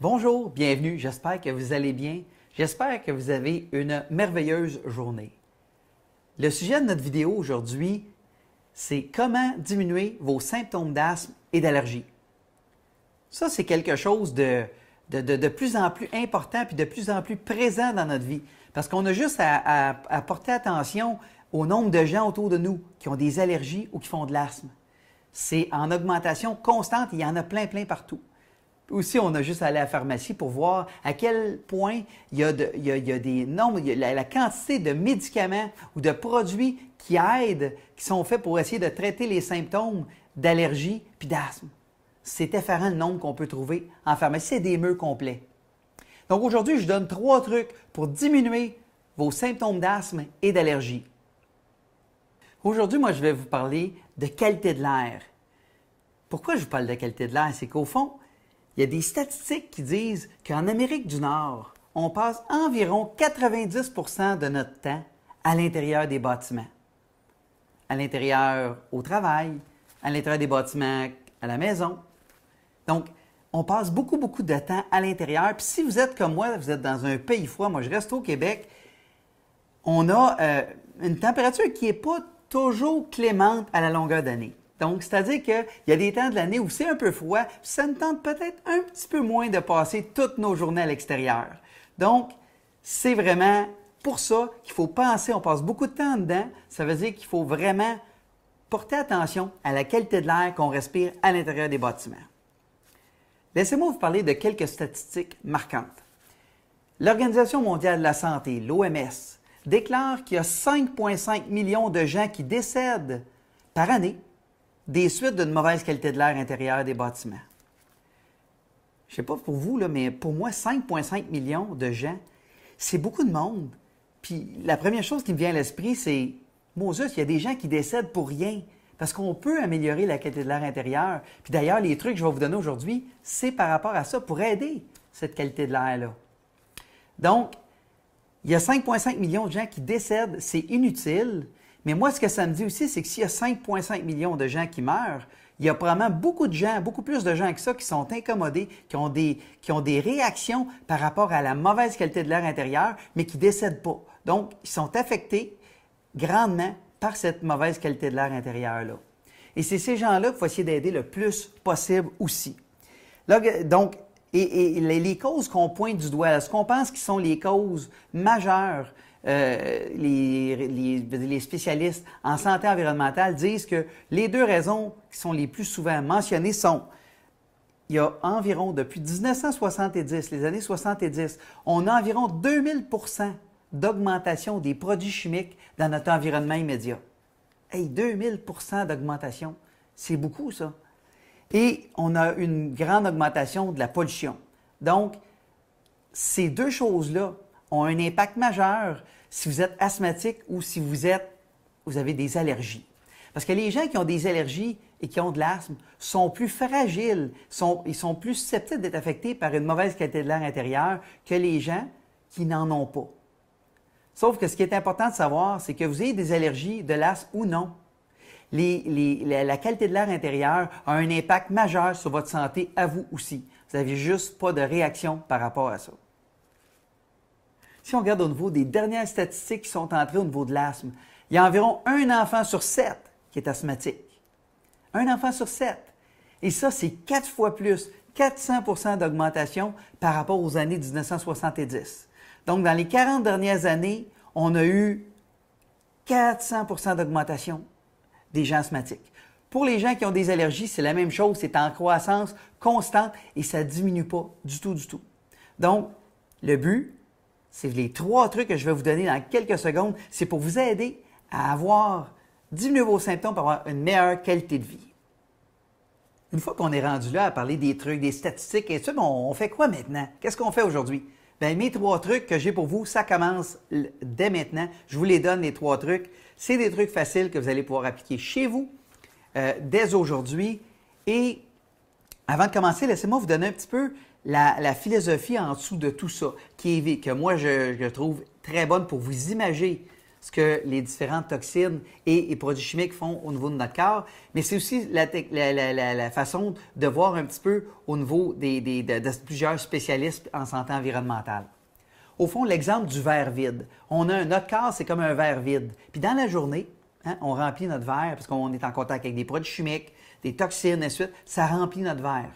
Bonjour, bienvenue, j'espère que vous allez bien. J'espère que vous avez une merveilleuse journée. Le sujet de notre vidéo aujourd'hui, c'est comment diminuer vos symptômes d'asthme et d'allergie. Ça, c'est quelque chose de plus en plus important puis de plus en plus présent dans notre vie. Parce qu'on a juste à porter attention au nombre de gens autour de nous qui ont des allergies ou qui font de l'asthme. C'est en augmentation constante et il y en a plein partout. Aussi, on a juste à aller à la pharmacie pour voir à quel point il y a des nombres, la quantité de médicaments ou de produits qui aident, qui sont faits pour essayer de traiter les symptômes d'allergie puis d'asthme. C'est effarant le nombre qu'on peut trouver en pharmacie. C'est des murs complets. Donc aujourd'hui, je donne 3 trucs pour diminuer vos symptômes d'asthme et d'allergie. Aujourd'hui, moi, je vais vous parler de qualité de l'air. Pourquoi je vous parle de qualité de l'air? C'est qu'au fond, il y a des statistiques qui disent qu'en Amérique du Nord, on passe environ 90 % de notre temps à l'intérieur des bâtiments. À l'intérieur au travail, à l'intérieur des bâtiments à la maison. Donc, on passe beaucoup de temps à l'intérieur. Puis si vous êtes comme moi, vous êtes dans un pays froid, moi je reste au Québec, on a une température qui n'est pas toujours clémente à la longueur d'année. Donc, c'est-à-dire qu'il y a des temps de l'année où c'est un peu froid, puis ça nous tente peut-être un petit peu moins de passer toutes nos journées à l'extérieur. Donc, c'est vraiment pour ça qu'il faut penser, on passe beaucoup de temps dedans, ça veut dire qu'il faut vraiment porter attention à la qualité de l'air qu'on respire à l'intérieur des bâtiments. Laissez-moi vous parler de quelques statistiques marquantes. L'Organisation mondiale de la santé, l'OMS, déclare qu'il y a 5,5 millions de gens qui décèdent par année des suites d'une mauvaise qualité de l'air intérieur des bâtiments. Je ne sais pas pour vous, là, mais pour moi, 5,5 millions de gens, c'est beaucoup de monde. Puis la première chose qui me vient à l'esprit, c'est, Moses, il y a des gens qui décèdent pour rien. Parce qu'on peut améliorer la qualité de l'air intérieur. Puis d'ailleurs, les trucs que je vais vous donner aujourd'hui, c'est par rapport à ça, pour aider cette qualité de l'air-là. Donc, il y a 5,5 millions de gens qui décèdent, c'est inutile. Mais moi, ce que ça me dit aussi, c'est que s'il y a 5,5 millions de gens qui meurent, il y a probablement beaucoup de gens, beaucoup plus de gens que ça, qui sont incommodés, qui ont des réactions par rapport à la mauvaise qualité de l'air intérieur, mais qui ne décèdent pas. Donc, ils sont affectés grandement par cette mauvaise qualité de l'air intérieur-là. Et c'est ces gens-là qu'il faut essayer d'aider le plus possible aussi. Là, donc, les causes qu'on pointe du doigt, ce qu'on pense qui sont les causes majeures, les spécialistes en santé environnementale disent que les 2 raisons qui sont les plus souvent mentionnées sont, il y a environ, depuis 1970, les années 70, on a environ 2000 % d'augmentation des produits chimiques dans notre environnement immédiat. Hey, 2000 % d'augmentation, c'est beaucoup ça. Et on a une grande augmentation de la pollution. Donc, ces 2 choses-là ont un impact majeur si vous êtes asthmatique ou si vous avez des allergies. Parce que les gens qui ont des allergies et qui ont de l'asthme sont plus fragiles, ils sont plus susceptibles d'être affectés par une mauvaise qualité de l'air intérieur que les gens qui n'en ont pas. Sauf que ce qui est important de savoir, c'est que vous ayez des allergies, de l'asthme ou non. La qualité de l'air intérieur a un impact majeur sur votre santé à vous aussi. Vous n'avez juste pas de réaction par rapport à ça. Si on regarde au niveau des dernières statistiques qui sont entrées au niveau de l'asthme, il y a environ 1 enfant sur 7 qui est asthmatique. 1 enfant sur 7. Et ça, c'est 4 fois plus, 400 % d'augmentation par rapport aux années 1970. Donc, dans les 40 dernières années, on a eu 400 % d'augmentation des gens asthmatiques. Pour les gens qui ont des allergies, c'est la même chose, c'est en croissance constante et ça ne diminue pas du tout. Donc, le but, c'est les 3 trucs que je vais vous donner dans quelques secondes, c'est pour vous aider à diminuer vos symptômes pour avoir une meilleure qualité de vie. Une fois qu'on est rendu là à parler des trucs, des statistiques et tout ça, on fait quoi maintenant? Qu'est-ce qu'on fait aujourd'hui? Bien, mes 3 trucs que j'ai pour vous, ça commence dès maintenant. Je vous les donne, les 3 trucs. C'est des trucs faciles que vous allez pouvoir appliquer chez vous dès aujourd'hui. Et avant de commencer, laissez-moi vous donner un petit peu la philosophie en dessous de tout ça, que moi je trouve très bonne pour vous imager ce que les différentes toxines et les produits chimiques font au niveau de notre corps, mais c'est aussi la façon de voir un petit peu au niveau de plusieurs spécialistes en santé environnementale. Au fond, l'exemple du verre vide. Notre corps, c'est comme un verre vide. Puis dans la journée, hein, on remplit notre verre parce qu'on est en contact avec des produits chimiques, des toxines, et ainsi de suite. Ça remplit notre verre.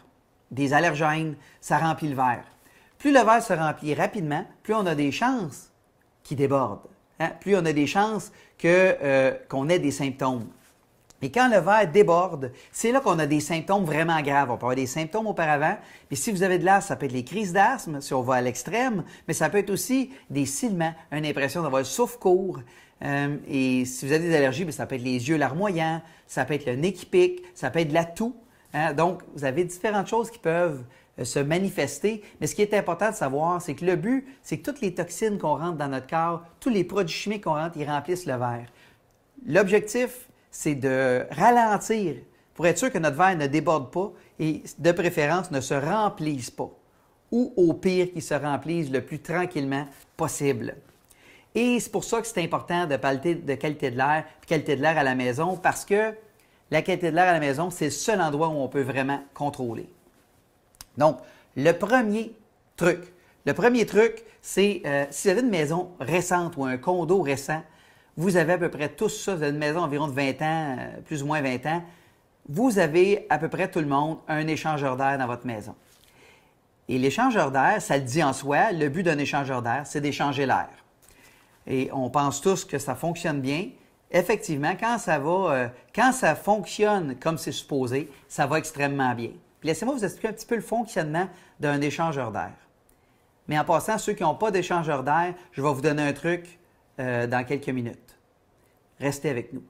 Des allergènes, ça remplit le verre. Plus le verre se remplit rapidement, plus on a des chances qu'il déborde. Hein? Plus on a des chances qu'on ait des symptômes. Et quand le verre déborde, c'est là qu'on a des symptômes vraiment graves. On peut avoir des symptômes auparavant, mais si vous avez de l'asthme, ça peut être les crises d'asthme, si on va à l'extrême, mais ça peut être aussi des sifflements, une impression d'avoir le souffle court. Et si vous avez des allergies, bien, ça peut être les yeux larmoyants, ça peut être le nez qui pique, ça peut être de la toux. Hein? Donc, vous avez différentes choses qui peuvent se manifester. Mais ce qui est important de savoir, c'est que le but, c'est que toutes les toxines qu'on rentre dans notre corps, tous les produits chimiques qu'on rentre, ils remplissent le verre. L'objectif, c'est de ralentir pour être sûr que notre verre ne déborde pas et de préférence ne se remplisse pas. Ou au pire, qu'il se remplisse le plus tranquillement possible. Et c'est pour ça que c'est important de parler de qualité de l'air et qualité de l'air à la maison parce que la qualité de l'air à la maison, c'est le seul endroit où on peut vraiment contrôler. Donc, le premier truc, c'est si vous avez une maison récente ou un condo récent, vous avez à peu près tout ça, vous avez une maison environ de 20 ans, plus ou moins 20 ans, vous avez à peu près tout le monde un échangeur d'air dans votre maison. Et l'échangeur d'air, ça le dit en soi, le but d'un échangeur d'air, c'est d'échanger l'air. Et on pense tous que ça fonctionne bien. Effectivement, quand ça fonctionne comme c'est supposé, ça va extrêmement bien. Puis laissez-moi vous expliquer un petit peu le fonctionnement d'un échangeur d'air. Mais en passant, ceux qui n'ont pas d'échangeur d'air, je vais vous donner un truc dans quelques minutes. Restez avec nous.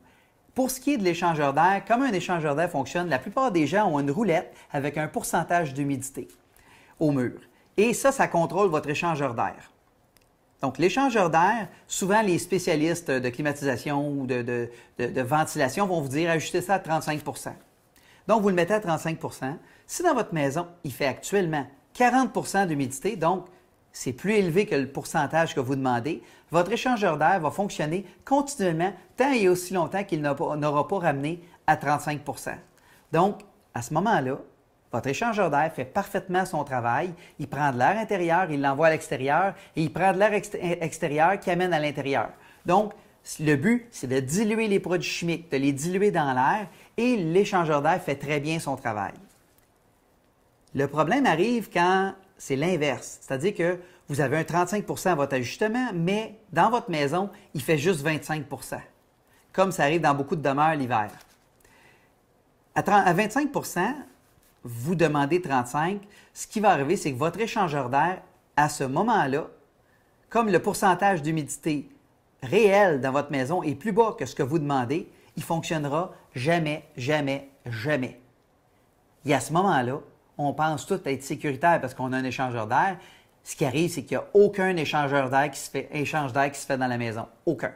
Pour ce qui est de l'échangeur d'air, comme un échangeur d'air fonctionne, la plupart des gens ont une roulette avec un pourcentage d'humidité au mur. Et ça contrôle votre échangeur d'air. Donc, l'échangeur d'air, souvent les spécialistes de climatisation ou de ventilation vont vous dire ajustez ça à 35 %. Donc, vous le mettez à 35 %. Si dans votre maison, il fait actuellement 40 % d'humidité, donc c'est plus élevé que le pourcentage que vous demandez, votre échangeur d'air va fonctionner continuellement tant et aussi longtemps qu'il n'aura pas ramené à 35 %. Donc, à ce moment-là, votre échangeur d'air fait parfaitement son travail. Il prend de l'air intérieur, il l'envoie à l'extérieur et il prend de l'air extérieur qui amène à l'intérieur. Donc, le but, c'est de diluer les produits chimiques, de les diluer dans l'air et l'échangeur d'air fait très bien son travail. Le problème arrive quand c'est l'inverse, c'est-à-dire que vous avez un 35 % à votre ajustement, mais dans votre maison, il fait juste 25 %, comme ça arrive dans beaucoup de demeures l'hiver. À 25 %, vous demandez 35 %, ce qui va arriver, c'est que votre échangeur d'air, à ce moment-là, comme le pourcentage d'humidité réel dans votre maison est plus bas que ce que vous demandez, il ne fonctionnera jamais, jamais, jamais. Et à ce moment-là, on pense tout être sécuritaire parce qu'on a un échangeur d'air. Ce qui arrive, c'est qu'il n'y a aucun échangeur d'air échange d'air qui se fait dans la maison. Aucun.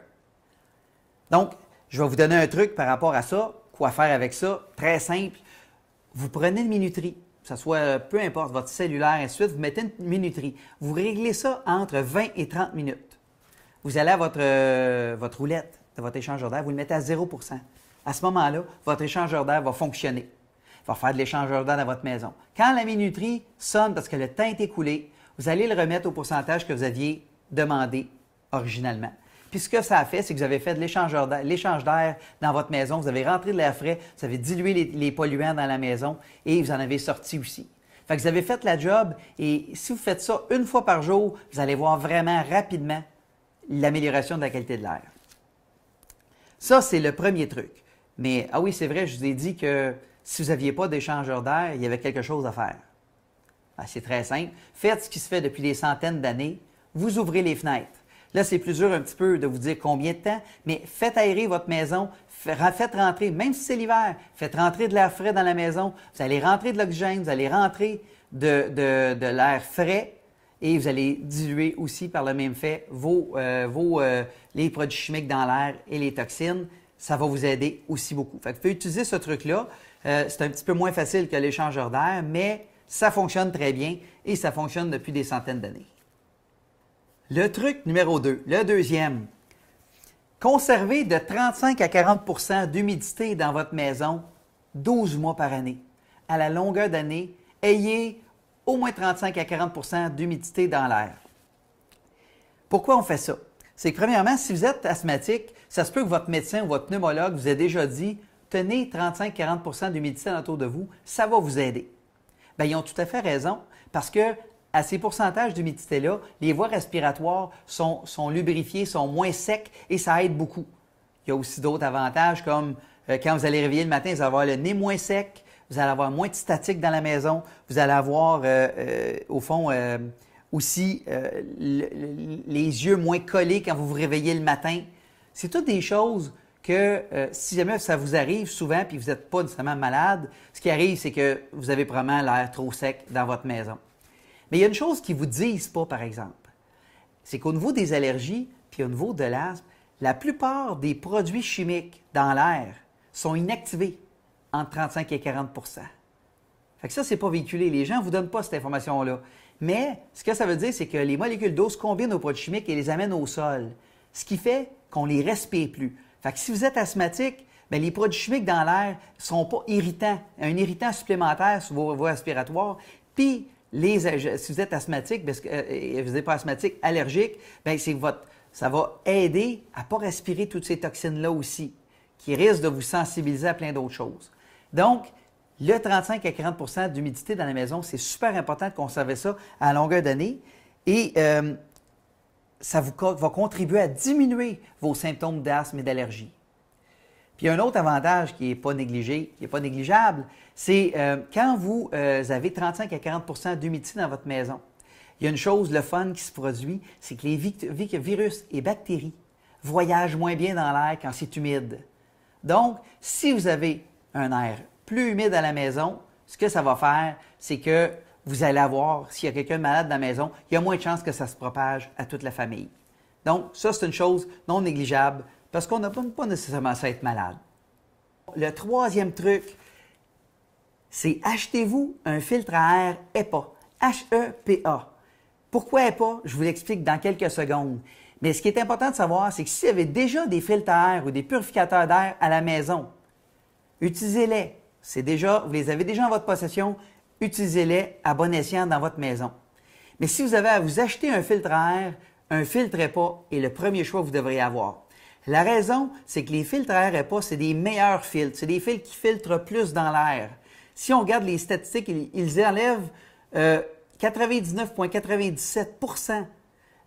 Donc, je vais vous donner un truc par rapport à ça. Quoi faire avec ça? Très simple. Vous prenez une minuterie, que ce soit peu importe votre cellulaire, et ainsi de suite, vous mettez une minuterie. Vous réglez ça entre 20 et 30 minutes. Vous allez à votre roulette de votre échangeur d'air, vous le mettez à 0 %. À ce moment-là, votre échangeur d'air va fonctionner. Il va faire de l'échangeur d'air dans votre maison. Quand la minuterie sonne parce que le temps est écoulé, vous allez le remettre au pourcentage que vous aviez demandé originalement. Puis ce que ça a fait, c'est que vous avez fait de l'échange d'air dans votre maison, vous avez rentré de l'air frais, vous avez dilué les polluants dans la maison et vous en avez sorti aussi. Fait que vous avez fait la job et si vous faites ça une fois par jour, vous allez voir vraiment rapidement l'amélioration de la qualité de l'air. Ça, c'est le premier truc. Mais, ah oui, c'est vrai, je vous ai dit que si vous n'aviez pas d'échangeur d'air, il y avait quelque chose à faire. Ah, c'est très simple. Faites ce qui se fait depuis des centaines d'années. Vous ouvrez les fenêtres. Là, c'est plus dur un petit peu de vous dire combien de temps, mais faites aérer votre maison, faites rentrer, même si c'est l'hiver, faites rentrer de l'air frais dans la maison. Vous allez rentrer de l'oxygène, vous allez rentrer de l'air frais et vous allez diluer aussi par le même fait les produits chimiques dans l'air et les toxines. Ça va vous aider aussi beaucoup. Fait que vous pouvez utiliser ce truc-là. C'est un petit peu moins facile que l'échangeur d'air, mais ça fonctionne très bien et ça fonctionne depuis des centaines d'années. Le truc numéro 2, le deuxième. Conservez de 35 à 40 d'humidité dans votre maison 12 mois par année. À la longueur d'année, ayez au moins 35 à 40 d'humidité dans l'air. Pourquoi on fait ça? C'est que premièrement, si vous êtes asthmatique, ça se peut que votre médecin ou votre pneumologue vous ait déjà dit « Tenez 35-40 d'humidité autour de vous, ça va vous aider. » Bien, ils ont tout à fait raison parce que à ces pourcentages d'humidité-là, les voies respiratoires sont lubrifiées, sont moins secs et ça aide beaucoup. Il y a aussi d'autres avantages comme quand vous allez réveiller le matin, vous allez avoir le nez moins sec, vous allez avoir moins de statique dans la maison, vous allez avoir au fond aussi les yeux moins collés quand vous vous réveillez le matin. C'est toutes des choses que si jamais ça vous arrive souvent puis vous n'êtes pas nécessairement malade, ce qui arrive, c'est que vous avez probablement l'air trop sec dans votre maison. Mais il y a une chose qu'ils ne vous disent pas, par exemple, c'est qu'au niveau des allergies puis au niveau de l'asthme, la plupart des produits chimiques dans l'air sont inactivés entre 35 et 40 Fait que ça, ce n'est pas véhiculé. Les gens ne vous donnent pas cette information-là. Mais ce que ça veut dire, c'est que les molécules d'eau se combinent aux produits chimiques et les amènent au sol, ce qui fait qu'on ne les respire plus. Fait que si vous êtes asthmatique, bien, les produits chimiques dans l'air ne sont pas irritants, un irritant supplémentaire sur vos voies respiratoires. Puis, si vous êtes asthmatique, parce que vous n'êtes pas asthmatique, allergique, bien, ça va aider à ne pas respirer toutes ces toxines-là aussi, qui risquent de vous sensibiliser à plein d'autres choses. Donc, le 35 à 40 d'humidité dans la maison, c'est super important de conserver ça à longueur d'année et ça va contribuer à diminuer vos symptômes d'asthme et d'allergie. Puis un autre avantage qui n'est pas négligé, qui n'est pas négligeable, c'est quand vous avez 35 à 40 d'humidité dans votre maison, il y a une chose, le fun qui se produit, c'est que les virus et bactéries voyagent moins bien dans l'air quand c'est humide. Donc, si vous avez un air plus humide à la maison, ce que ça va faire, c'est que vous allez avoir, s'il y a quelqu'un de malade dans la maison, il y a moins de chances que ça se propage à toute la famille. Donc, ça, c'est une chose non négligeable parce qu'on n'a pas nécessairement ça à être malade. Le troisième truc, c'est achetez-vous un filtre à air HEPA, H-E-P-A. Pourquoi HEPA? Je vous l'explique dans quelques secondes. Mais ce qui est important de savoir, c'est que si vous avez déjà des filtres à air ou des purificateurs d'air à la maison, utilisez-les. Vous les avez déjà en votre possession, utilisez-les à bon escient dans votre maison. Mais si vous avez à vous acheter un filtre à air, un filtre HEPA est le premier choix que vous devriez avoir. La raison, c'est que les filtres à air HEPA, c'est des meilleurs filtres. C'est des filtres qui filtrent plus dans l'air. Si on regarde les statistiques, ils enlèvent 99,97%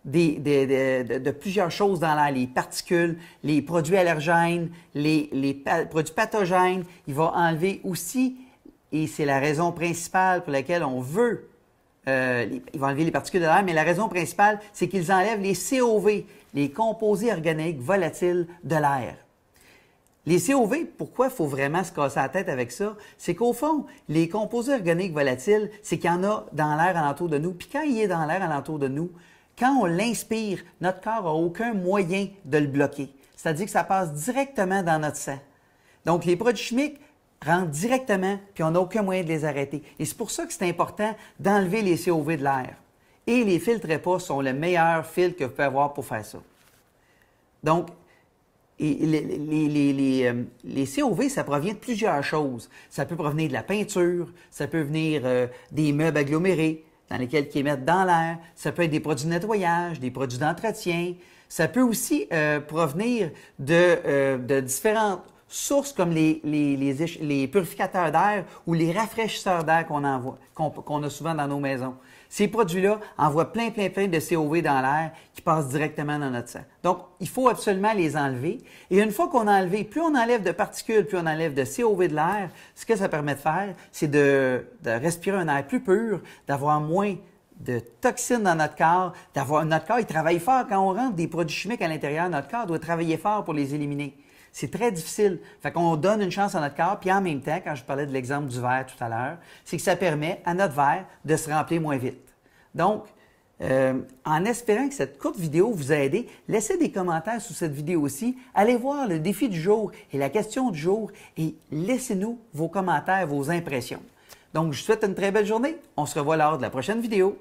de plusieurs choses dans l'air, les particules, les produits allergènes, les produits pathogènes. Il va enlever aussi, et c'est la raison principale pour laquelle on veut, il va enlever les particules de l'air, mais la raison principale, c'est qu'ils enlèvent les COV, les composés organiques volatiles de l'air. Les COV, pourquoi il faut vraiment se casser la tête avec ça? C'est qu'au fond, les composés organiques volatiles, c'est qu'il y en a dans l'air alentour de nous. Puis quand il est dans l'air alentour de nous, quand on l'inspire, notre corps n'a aucun moyen de le bloquer. C'est-à-dire que ça passe directement dans notre sang. Donc, les produits chimiques rentrent directement, puis on n'a aucun moyen de les arrêter. Et c'est pour ça que c'est important d'enlever les COV de l'air. Et les filtres HEPA sont le meilleur filtre que vous pouvez avoir pour faire ça. Donc, les COV, ça provient de plusieurs choses. Ça peut provenir de la peinture, ça peut venir des meubles agglomérés dans lesquels ils émettent dans l'air, ça peut être des produits de nettoyage, des produits d'entretien. Ça peut aussi provenir de différentes sources comme les purificateurs d'air ou les rafraîchisseurs d'air qu'on a souvent dans nos maisons. Ces produits-là envoient plein de COV dans l'air qui passent directement dans notre sang. Donc, il faut absolument les enlever. Et une fois qu'on a enlevé, plus on enlève de particules, plus on enlève de COV de l'air, ce que ça permet de faire, c'est de respirer un air plus pur, d'avoir moins de toxines dans notre corps, notre corps, il travaille fort. Quand on rentre des produits chimiques à l'intérieur, notre corps doit travailler fort pour les éliminer. C'est très difficile. Fait qu'on donne une chance à notre corps, puis en même temps, quand je parlais de l'exemple du verre tout à l'heure, c'est que ça permet à notre verre de se remplir moins vite. Donc, en espérant que cette courte vidéo vous a aidé, laissez des commentaires sous cette vidéo aussi. Allez voir le défi du jour et la question du jour et laissez-nous vos commentaires, vos impressions. Donc, je vous souhaite une très belle journée. On se revoit lors de la prochaine vidéo.